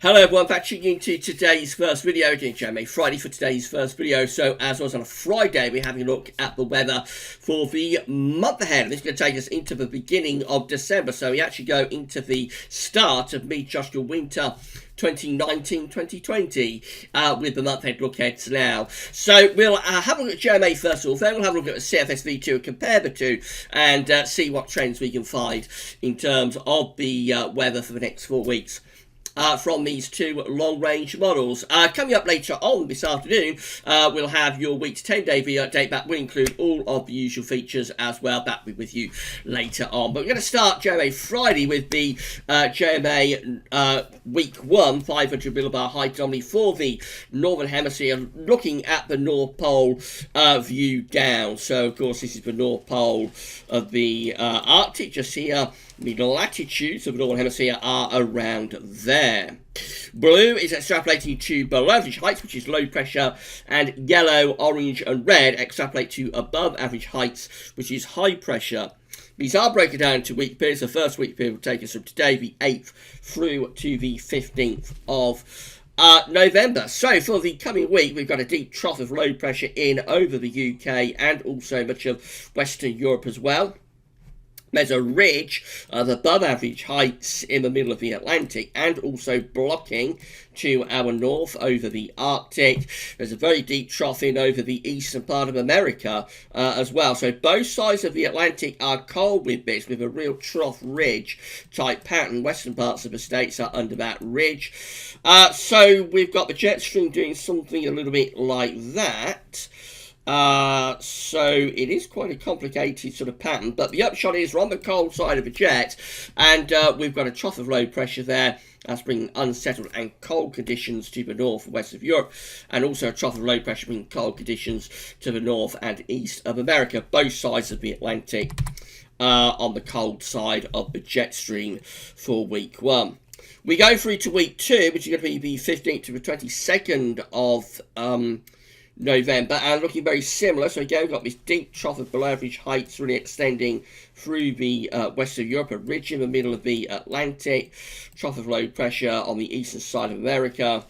Hello everyone, back tuning into today's first video. Doing JMA Friday for today's first video. So as was on a Friday, we're having a look at the weather for the month ahead. And this is going to take us into the beginning of December. So we actually go into the start of mid-just your winter 2019-2020 with the month ahead look aheads now. So we'll have a look at JMA first of all, then we'll have a look at the CFS V2 and compare the two and see what trends we can find in terms of the weather for the next 4 weeks. From these two long-range models. Coming up later on this afternoon, we'll have your week to 10-day V update. That will include all of the usual features as well. That will be with you later on. But we're going to start JMA Friday with the JMA week 1 500 millibar height anomaly for the Northern Hemisphere, looking at the North Pole view down. So, of course, this is the North Pole of the Arctic just here. The latitudes of the Northern Hemisphere are around there. Blue is extrapolating to below average heights, which is low pressure, and yellow, orange and red extrapolate to above average heights, which is high pressure. These are broken down into week periods. The first week period will take us from today, the 8th, through to the 15th of November. So for the coming week, we've got a deep trough of low pressure in over the UK and also much of Western Europe as well. There's a ridge of above average heights in the middle of the Atlantic and also blocking to our north over the Arctic. There's a very deep trough in over the eastern part of America as well. So both sides of the Atlantic are cold with this, with a real trough ridge type pattern. Western parts of the states are under that ridge. So we've got the jet stream doing something a little bit like that. So it is quite a complicated sort of pattern, but the upshot is we're on the cold side of the jet, and we've got a trough of low pressure there. That's bringing unsettled and cold conditions to the north and west of Europe, and also a trough of low pressure bringing cold conditions to the north and east of America, both sides of the Atlantic on the cold side of the jet stream for week 1. We go through to week 2, which is going to be the 15th to the 22nd of November, and looking very similar. So again, we've got this deep trough of below average heights really extending through the west of Europe, a ridge in the middle of the Atlantic, trough of low pressure on the eastern side of America,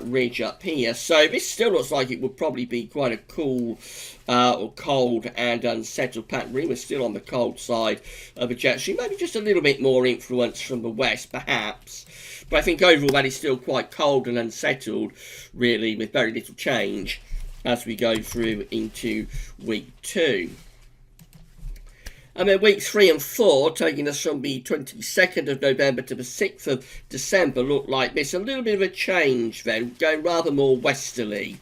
ridge up here. So this still looks like it would probably be quite a cool or cold and unsettled pattern. We're still on the cold side of the jet stream, maybe just a little bit more influence from the west perhaps. But I think overall that is still quite cold and unsettled, really, with very little change as we go through into week 2. And then week 3 and 4, taking us from the 22nd of November to the 6th of December, look like this. A little bit of a change then, going rather more westerly.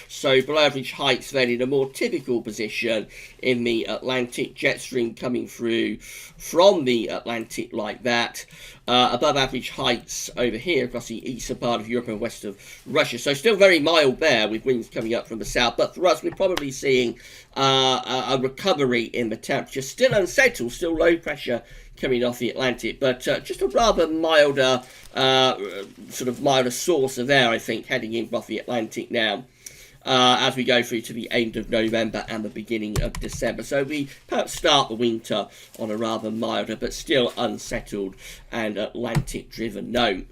So below average heights then in a more typical position in the Atlantic, jet stream coming through from the Atlantic like that. Above average heights over here across the eastern part of Europe and west of Russia. So still very mild there with winds coming up from the south. But for us, we're probably seeing a recovery in the temperature. Still unsettled, still low pressure coming off the Atlantic. But just a rather milder, sort of milder source of air, I think, heading in off the Atlantic now. As we go through to the end of November and the beginning of December. So we perhaps start the winter on a rather milder but still unsettled and Atlantic-driven note.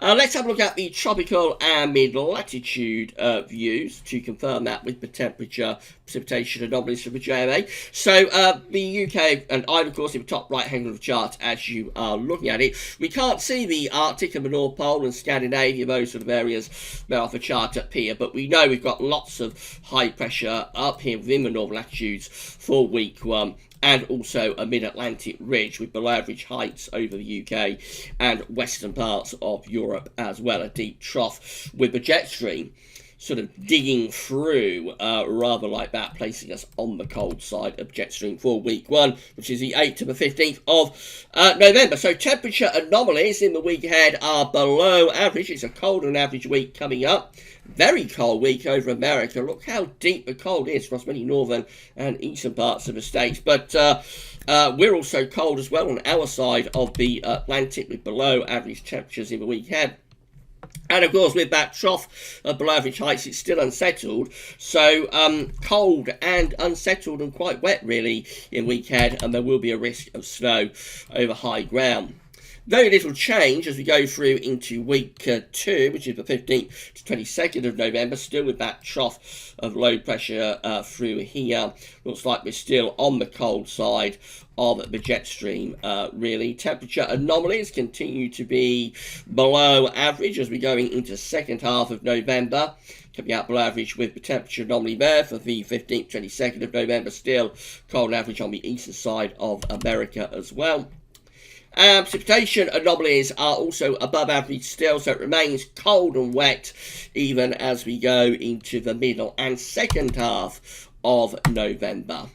Let's have a look at the tropical and mid-latitude views to confirm that with the temperature precipitation anomalies for the JMA. So the UK and Ireland, of course, in the top right hand of the chart as you are looking at it. We can't see the Arctic and the North Pole and Scandinavia, those sort of areas there off the chart up here, but we know we've got lots of high pressure up here within the northern latitudes for week 1. And also a mid-Atlantic ridge with below average heights over the UK and western parts of Europe as well. A deep trough with the jet stream sort of digging through rather like that, placing us on the cold side of jet stream for week 1, which is the 8th to the 15th of November. So temperature anomalies in the week ahead are below average. It's a colder than average week coming up. Very cold week over America. Look how deep the cold is across many northern and eastern parts of the states. But we're also cold as well on our side of the Atlantic with below average temperatures in the week ahead. And of course, with that trough of below average heights, it's still unsettled. So cold and unsettled and quite wet, really, in week ahead. And there will be a risk of snow over high ground. Very little change as we go through into week 2, which is the 15th to 22nd of November, still with that trough of low pressure through here. Looks like we're still on the cold side of the jet stream, really. Temperature anomalies continue to be below average as we're going into the second half of November. Coming out below average with the temperature anomaly there for the 15th, 22nd of November. Still cold average on the eastern side of America as well. Precipitation anomalies are also above average still, so it remains cold and wet even as we go into the middle and second half of November.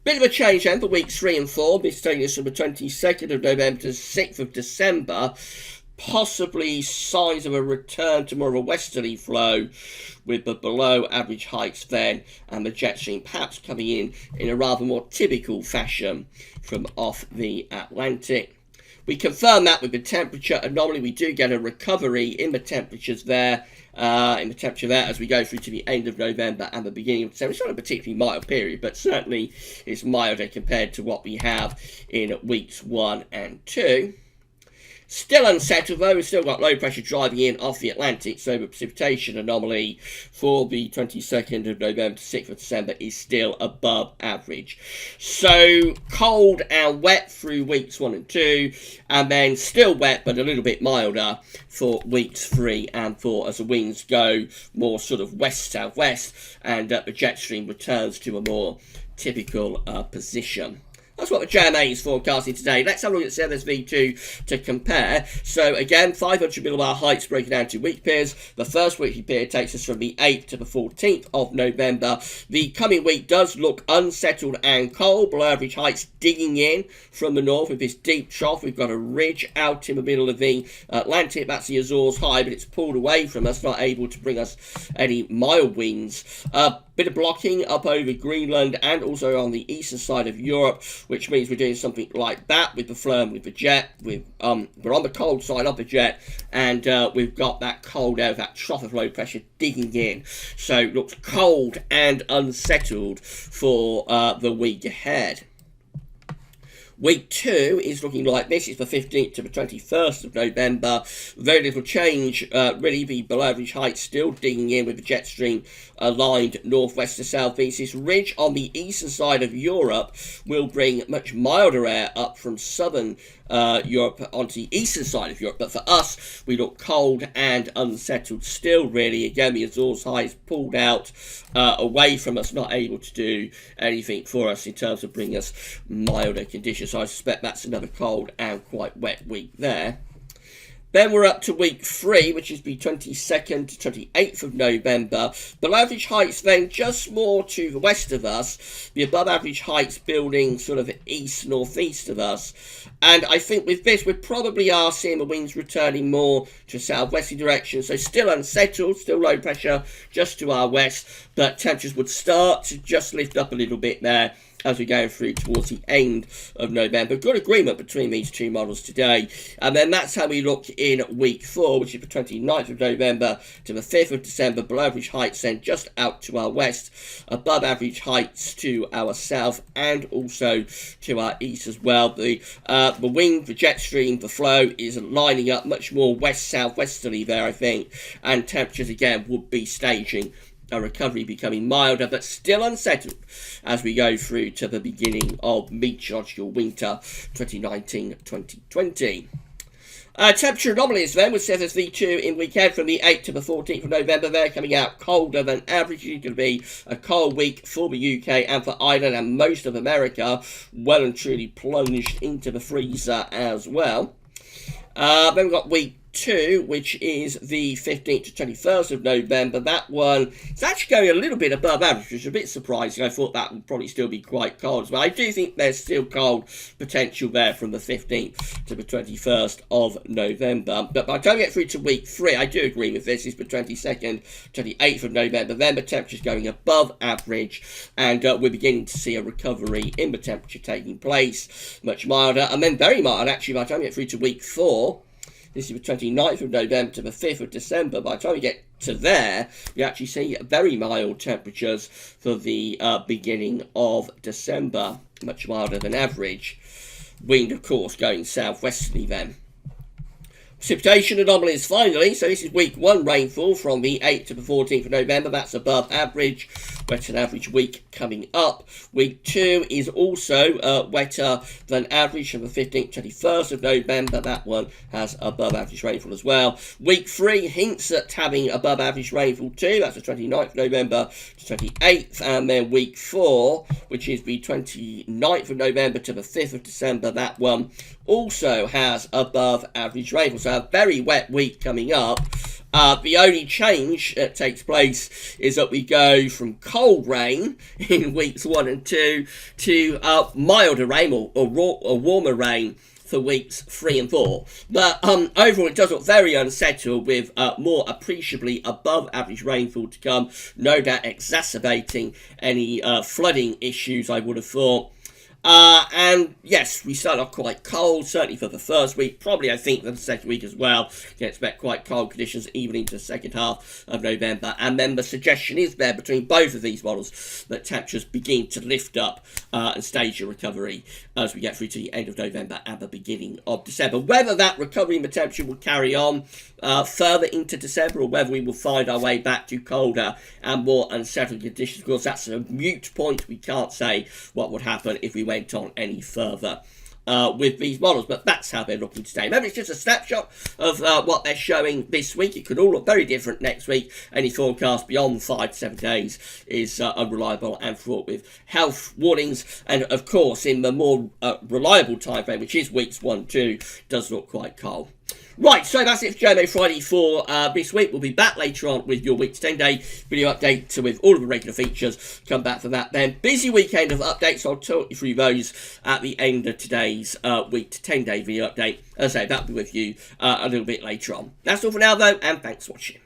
Bit of a change then for weeks 3 and 4. This taking us from the 22nd of November to the 6th of December. Possibly signs of a return to more of a westerly flow with the below average heights then, and the jet stream perhaps coming in a rather more typical fashion from off the Atlantic. We confirm that with the temperature anomaly. We do get a recovery in the temperatures there, as we go through to the end of November and the beginning of December. It's not a particularly mild period, but certainly it's milder compared to what we have in weeks 1 and 2. Still unsettled though, we've still got low pressure driving in off the Atlantic, so the precipitation anomaly for the 22nd of November to 6th of December is still above average. So cold and wet through weeks 1 and 2, and then still wet but a little bit milder for weeks 3 and 4 as the winds go more sort of west-southwest and the jet stream returns to a more typical position. That's what the JMA is forecasting today. Let's have a look at CFS V2 to compare. So again, 500 millibar heights broken down to week periods. The first weekly period takes us from the 8th to the 14th of November. The coming week does look unsettled and cold. Below average heights digging in from the north with this deep trough. We've got a ridge out in the middle of the Atlantic. That's the Azores high, but it's pulled away from us, not able to bring us any mild winds. Bit of blocking up over Greenland and also on the eastern side of Europe, which means we're doing something like that with the flow and with the jet. We're on the cold side of the jet, and we've got that cold air, that trough of low pressure digging in. So it looks cold and unsettled for the week ahead. Week 2 is looking like this. It's the 15th to the 21st of November. Very little change, really. The below average height still digging in with the jet stream aligned northwest to southeast. This ridge on the eastern side of Europe will bring much milder air up from southern Europe onto the eastern side of Europe. But for us, we look cold and unsettled still, really. Again, the Azores high is pulled out away from us, not able to do anything for us in terms of bringing us milder conditions. So I suspect that's another cold and quite wet week there. Then we're up to week 3, which is the 22nd to 28th of November. Below average heights then just more to the west of us. The above average heights building sort of east-northeast of us. And I think with this, we probably are seeing the winds returning more to southwesterly direction. So still unsettled, still low pressure just to our west. But temperatures would start to just lift up a little bit there as we go through towards the end of November. Good agreement between these two models today. And then that's how we look in week 4, which is the 29th of November to the 5th of December. Below average heights then just out to our west, above average heights to our south and also to our east as well. The wind, the jet stream, the flow is lining up much more west-southwesterly there, I think. And temperatures again would be staging a recovery, becoming milder but still unsettled as we go through to the beginning of meteorological winter 2019-2020. Temperature anomalies then with CFS V2 in weekend from the 8th to the 14th of November. They're coming out colder than average. It's going to be a cold week for the UK and for Ireland and most of America. Well and truly plunged into the freezer as well. Then we've got week 2, which is the 15th to 21st of November. That one is actually going a little bit above average, which is a bit surprising. I thought that would probably still be quite cold, but I do think there's still cold potential there from the 15th to the 21st of November. But by the time we get through to week 3, I do agree with this. It's the 22nd to the 8th of November. Then the temperature's going above average, and we're beginning to see a recovery in the temperature taking place. Much milder, and then very mild, actually, by the time we get through to week 4. This is the 29th of November to the 5th of December. By the time we get to there, we actually see very mild temperatures for the beginning of December, much milder than average. wind, of course, going southwesterly then. Precipitation anomalies finally. So this is week 1 rainfall from the 8th to the 14th of November. That's above average. Wetter than average week coming up. Week 2 is also wetter than average from the 15th to 21st of November. That one has above average rainfall as well. Week 3 hints at having above average rainfall too. That's the 29th of November to 28th. And then week 4, which is the 29th of November to the 5th of December, that one also has above average rainfall. So a very wet week coming up. The only change that takes place is that we go from cold rain in weeks 1 and 2 to milder rain or warmer rain for weeks 3 and 4. But overall, it does look very unsettled with more appreciably above average rainfall to come, no doubt exacerbating any flooding issues, I would have thought. And yes, we start off quite cold, certainly for the first week, probably I think for the second week as well. You can expect quite cold conditions even into the second half of November. And then the suggestion is there between both of these models that temperatures begin to lift up and stage a recovery as we get through to the end of November and the beginning of December. Whether that recovery in the temperature will carry on further into December or whether we will find our way back to colder and more unsettled conditions, of course, that's a moot point. We can't say what would happen if we went on any further with these models, but that's how they're looking today. Remember, it's just a snapshot of what they're showing this week. It could all look very different next week. Any forecast beyond 5 to 7 days is unreliable and fraught with health warnings, and of course in the more reliable time frame, which is weeks 1 2, does look quite cold. Right, so that's it for JMA Friday for this week. We'll be back later on with your week to 10-day video update with all of the regular features. Come back for that then. Busy weekend of updates. I'll talk you through those at the end of today's week to 10-day video update. As I say, that'll be with you a little bit later on. That's all for now, though, and thanks for watching.